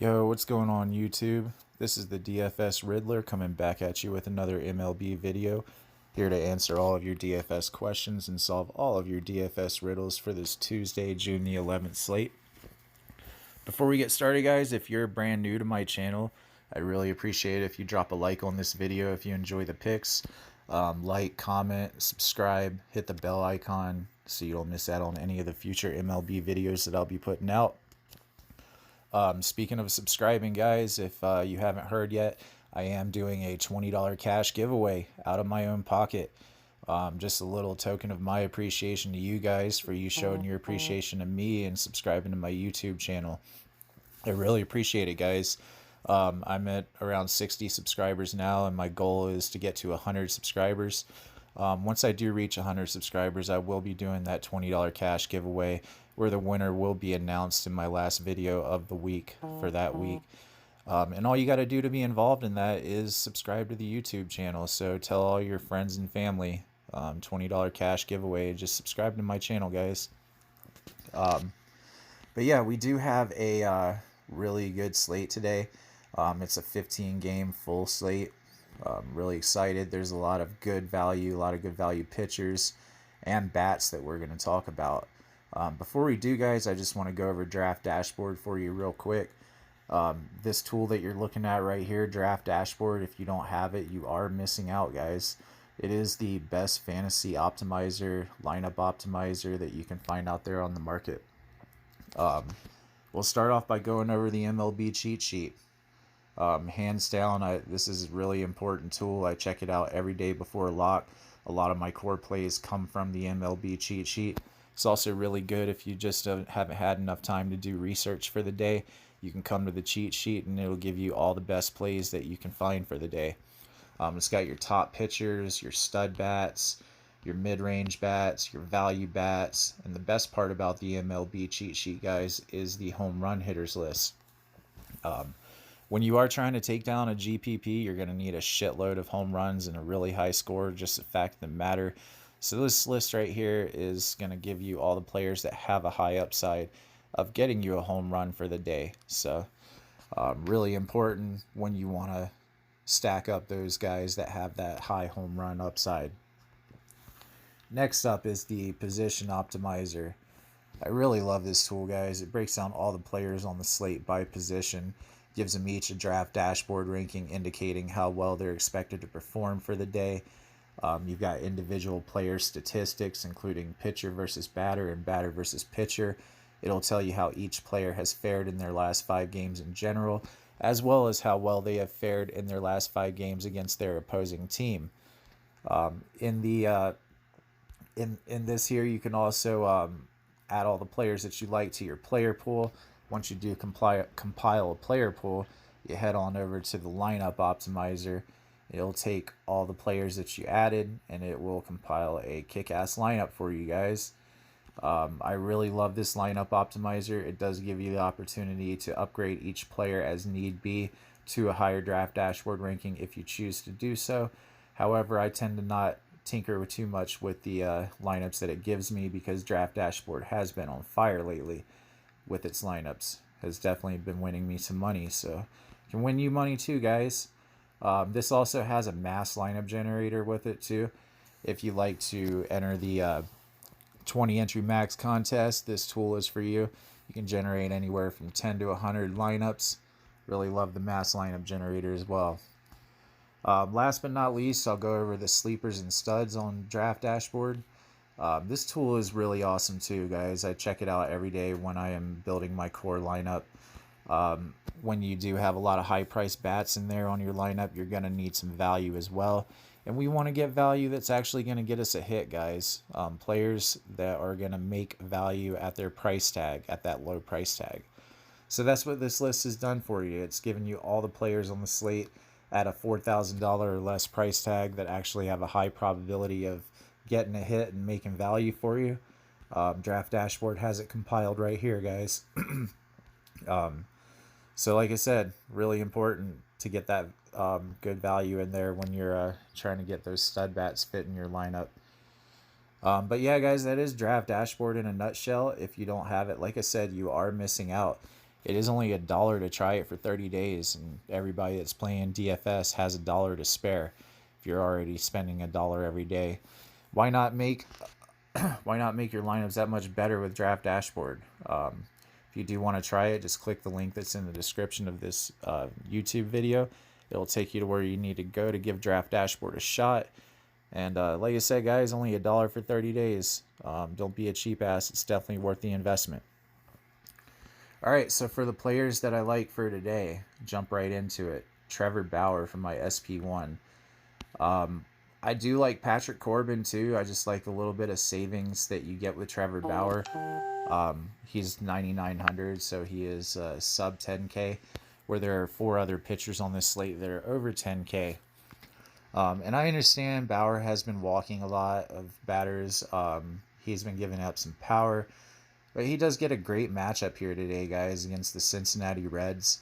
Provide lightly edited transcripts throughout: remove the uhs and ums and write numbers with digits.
Yo, what's going on YouTube? This is the DFS Riddler coming back at you with another MLB video. Here to answer all of your DFS questions and solve all of your DFS riddles for this Tuesday, June the 11th slate. Before we get started, guys, if you're brand new to my channel, I'd really appreciate it if you drop a like on this video if you enjoy the picks. Like, comment, subscribe, hit the bell icon so you don't miss out on any of the future MLB videos that I'll be putting out. Speaking of subscribing, guys, if you haven't heard yet, I am doing a $20 cash giveaway out of my own pocket. Just a little token of my appreciation to you guys for you showing your appreciation to me and subscribing to my YouTube channel. I really appreciate it, guys. I'm at around 60 subscribers now, and my goal is to get to 100 subscribers. Once I do reach 100 subscribers, I will be doing that $20 cash giveaway where the winner will be announced in my last video of the week for that week. And all you got to do to be involved in that is subscribe to the YouTube channel. So tell all your friends and family, $20 cash giveaway. Just subscribe to my channel, guys. But yeah, we do have a really good slate today. It's a 15-game full slate. Really excited. There's a lot of good value pitchers and bats that we're going to talk about. Before we do, guys, I just want to go over Draft Dashboard for you real quick. This tool that you're looking at right here, Draft Dashboard, if you don't have it, you are missing out, guys. It is the best fantasy optimizer, lineup optimizer that you can find out there on the market. We'll start off by going over the MLB cheat sheet. Hands down, this is a really important tool. I check it out every day before lock. A lot of my core plays come from the MLB cheat sheet. It's also really good if you just haven't had enough time to do research for the day. You can come to the cheat sheet and it'll give you all the best plays that you can find for the day. It's got your top pitchers, your stud bats, your mid-range bats, your value bats, and the best part about the MLB cheat sheet, guys, is the home run hitters list. When you are trying to take down a GPP, you're going to need a shitload of home runs and a really high score, just the fact of the matter. So this list right here is going to give you all the players that have a high upside of getting you a home run for the day. So really important when you want to stack up those guys that have that high home run upside. Next up is the position optimizer. I really love this tool, guys. It breaks down all the players on the slate by position, gives them each a draft dashboard ranking indicating how well they're expected to perform for the day. You've got individual player statistics, including pitcher versus batter and batter versus pitcher. It'll tell you how each player has fared in their last 5 games in general, as well as how well they have fared in their last 5 games against their opposing team. In this here, you can also add all the players that you like to your player pool. Once you do compile a player pool, you head on over to the lineup optimizer. It'll take all the players that you added and it will compile a kick-ass lineup for you guys. I really love this lineup optimizer. It does give you the opportunity to upgrade each player as need be to a higher draft dashboard ranking if you choose to do so. However, I tend to not tinker with too much with the lineups that it gives me because Draft Dashboard has been on fire lately with its lineups. Has definitely been winning me some money, so it can win you money too, guys. This also has a mass lineup generator with it too. If you like to enter the 20 entry max contest, this tool is for you. You can generate anywhere from 10 to 100 lineups. Really love the mass lineup generator as well. Last but not least, I'll go over the sleepers and studs on Draft Dashboard. This tool is really awesome too, guys. I check it out every day when I am building my core lineup. When you do have a lot of high-priced bats in there on your lineup, you're going to need some value as well. And we want to get value that's actually going to get us a hit, guys. Players that are going to make value at their price tag, at that low price tag. So that's what this list has done for you. It's given you all the players on the slate at a $4,000 or less price tag that actually have a high probability of getting a hit and making value for you. Draft Dashboard has it compiled right here, guys. So like I said, really important to get that good value in there when you're trying to get those stud bats fit in your lineup. But yeah, guys, that is Draft Dashboard in a nutshell. If you don't have it, like I said, you are missing out. It is only $1 to try it for 30 days, and everybody that's playing DFS has $1 to spare. If you're already spending $1 every day, why not make why not make your lineups that much better with Draft Dashboard? If you do want to try it, just click the link that's in the description of this YouTube video. It'll take you to where you need to go to give Draft Dashboard a shot. And like I said, guys, only $1 for 30 days. Don't be a cheap ass. It's definitely worth the investment. All right, so for the players that I like for today, jump right into it. Trevor Bauer from my SP1. I do like Patrick Corbin too. I just like a little bit of savings that you get with Trevor Bauer. He's 9,900, so he is sub 10K, where there are 4 other pitchers on this slate that are over 10K. And I understand Bauer has been walking a lot of batters. He's been giving up some power. But he does get a great matchup here today, guys, against the Cincinnati Reds.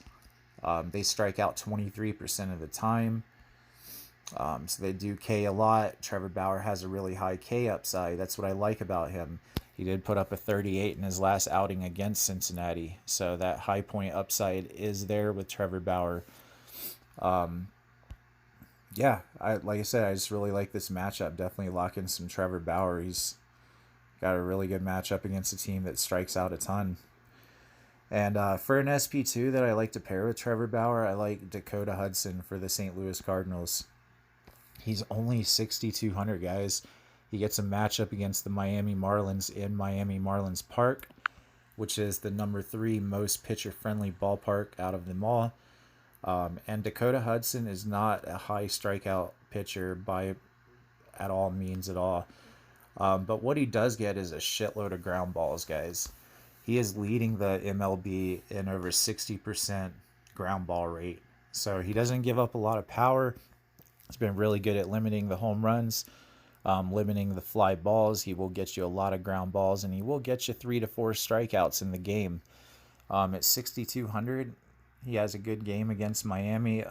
They strike out 23% of the time. So they do K a lot. Trevor Bauer has a really high K upside. That's what I like about him. He did put up a 38 in his last outing against Cincinnati. So that high point upside is there with Trevor Bauer. Yeah, like I said, I just really like this matchup. Definitely lock in some Trevor Bauer. He's got a really good matchup against a team that strikes out a ton. And for an SP2 that I like to pair with Trevor Bauer, I like Dakota Hudson for the St. Louis Cardinals. He's only 6,200, guys. He gets a matchup against the Miami Marlins in Miami Marlins Park, which is the number 3 most pitcher-friendly ballpark out of them all. And Dakota Hudson is not a high strikeout pitcher by at all means at all. But what he does get is a shitload of ground balls, guys. He is leading the MLB in over 60% ground ball rate. So he doesn't give up a lot of power. He's been really good at limiting the home runs, limiting the fly balls. He will get you a lot of ground balls, and he will get you 3 to 4 strikeouts in the game. At 6,200, he has a good game against Miami.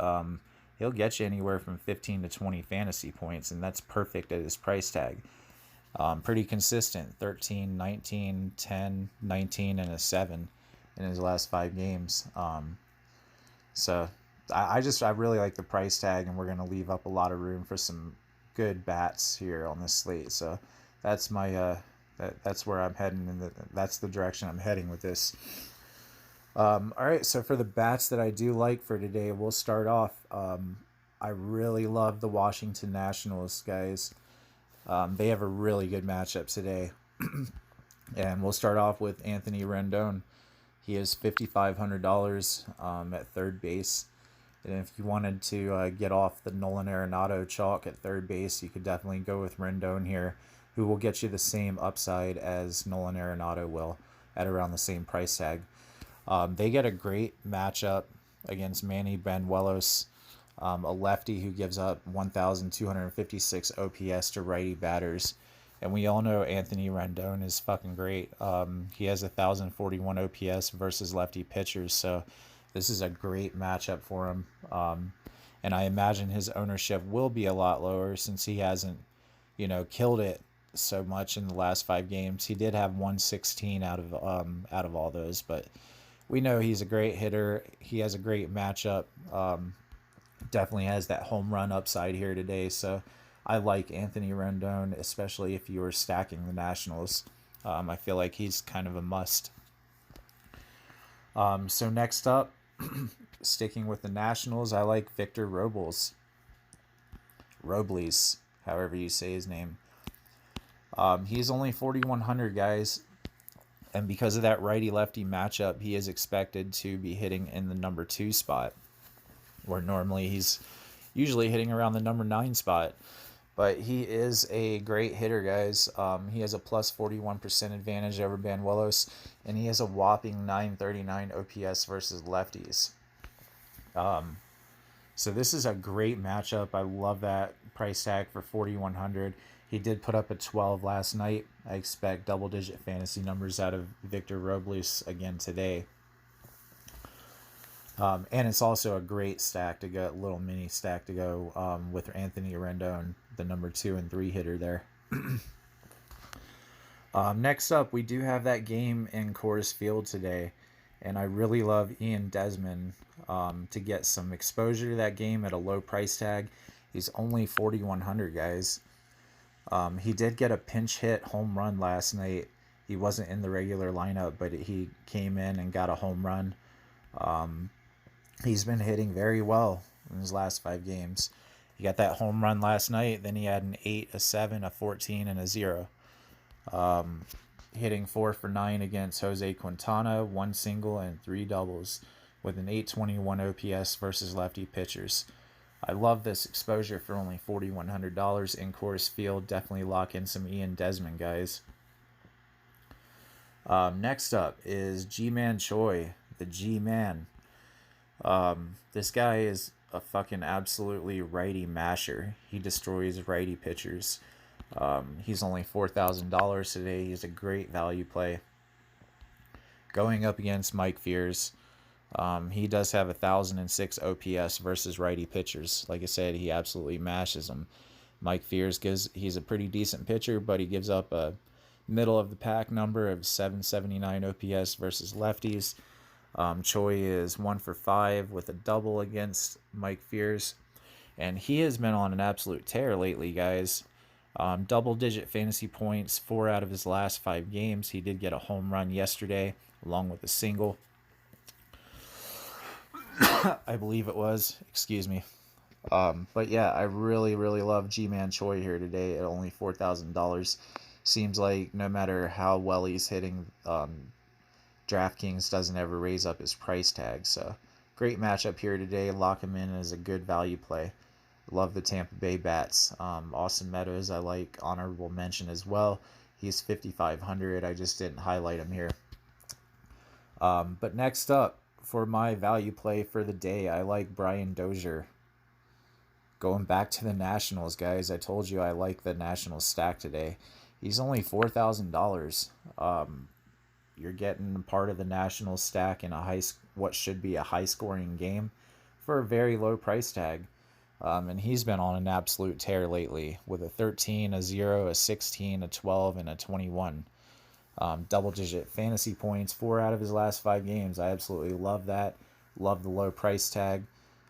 He'll get you anywhere from 15 to 20 fantasy points, and that's perfect at his price tag. Pretty consistent, 13, 19, 10, 19, and a 7 in his last 5 games. So I really like the price tag, and we're going to leave up a lot of room for some good bats here on this slate. So that's my that's where I'm heading, and that's the direction I'm heading with this. All right, so for the bats that I do like for today, we'll start off. I really love the Washington Nationals, guys. They have a really good matchup today. And we'll start off with Anthony Rendon. He is $5,500 at third base. And if you wanted to get off the Nolan Arenado chalk at third base, you could definitely go with Rendon here, who will get you the same upside as Nolan Arenado will at around the same price tag. They get a great matchup against Manny Banuelos, a lefty who gives up 1,256 OPS to righty batters. And we all know Anthony Rendon is fucking great. He has 1,041 OPS versus lefty pitchers, so this is a great matchup for him. And I imagine his ownership will be a lot lower since he hasn't, killed it so much in the last 5 games. He did have 116 out of all those, but we know he's a great hitter. He has a great matchup. Definitely has that home run upside here today. So I like Anthony Rendon, especially if you are stacking the Nationals. I feel like he's kind of a must. So next up, sticking with the Nationals, I like Victor Robles, however you say his name. He's only 4,100, guys. And because of that righty-lefty matchup, he is expected to be hitting in the number 2 spot, where normally he's usually hitting around the number 9 spot. But he is a great hitter, guys. He has a plus 41% advantage over Banuelos, and he has a whopping 939 OPS versus lefties. So this is a great matchup. I love that price tag for 4,100. He did put up a 12 last night. I expect double-digit fantasy numbers out of Victor Robles again today. And it's also a great stack to go, little mini stack to go with Anthony Rendon, the number 2 and 3 hitter there. Next up, we do have that game in Coors Field today. And I really love Ian Desmond to get some exposure to that game at a low price tag. He's only 4,100, guys. He did get a pinch hit home run last night. He wasn't in the regular lineup, but he came in and got a home run. He's been hitting very well in his last 5 games. He got that home run last night. Then he had an 8, a 7, a 14, and a 0. Hitting 4 for 9 against Jose Quintana, 1 single and 3 doubles, with an 821 OPS versus lefty pitchers. I love this exposure for only $4,100 in Coors Field. Definitely lock in some Ian Desmond, guys. Next up is G-Man Choi, the G-Man. This guy is a fucking absolutely righty masher. He destroys righty pitchers. He's only $4,000 today. He's a great value play. Going up against Mike Fears. He does have 1,006 OPS versus righty pitchers. Like I said, he absolutely mashes them. Mike Fears he's a pretty decent pitcher, but he gives up a middle of the pack number of 779 OPS versus lefties. Choi is 1 for 5 with a double against Mike Fears. And he has been on an absolute tear lately, guys. Double-digit fantasy points 4 out of his last 5 games. He did get a home run yesterday, along with a single. I believe it was. Excuse me. But yeah, I really, really love G-Man Choi here today at only $4,000. Seems like no matter how well he's hitting, DraftKings doesn't ever raise up his price tag. So great matchup here today. Lock him in as a good value play. Love the Tampa Bay bats. Austin Meadows, I like, honorable mention as well. He's 5,500. I just didn't highlight him here. But next up, for my value play for the day, I like Brian Dozier. Going back to the Nationals, guys. I told you I like the Nationals stack today. He's only $4,000. You're getting part of the Nationals stack in what should be a high-scoring game for a very low price tag. And he's been on an absolute tear lately with a 13, a 0, a 16, a 12, and a 21. Double-digit fantasy points 4 out of his last 5 games. I absolutely love that. Love the low price tag.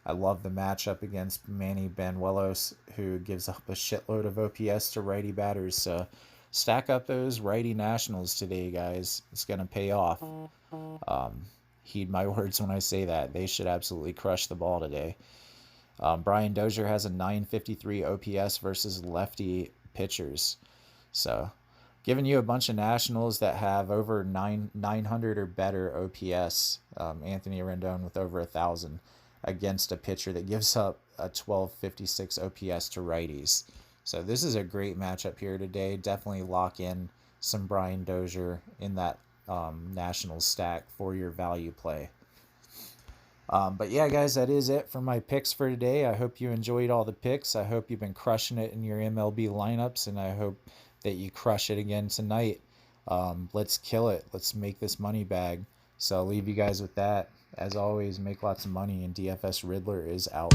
I love the matchup against Manny Banuelos, who gives up a shitload of OPS to righty batters. So stack up those righty Nationals today, guys. It's going to pay off. Heed my words when I say that. They should absolutely crush the ball today. Brian Dozier has a 953 OPS versus lefty pitchers. So giving you a bunch of Nationals that have over 900 or better OPS. Anthony Rendon with over 1,000 against a pitcher that gives up a 1256 OPS to righties. So this is a great matchup here today. Definitely lock in some Brian Dozier in that Nationals stack for your value play. But yeah, guys, that is it for my picks for today. I hope you enjoyed all the picks. I hope you've been crushing it in your MLB lineups, and I hope that you crush it again tonight. Let's kill it. Let's make this money bag. So I'll leave you guys with that. As always, make lots of money, and DFS Riddler is out.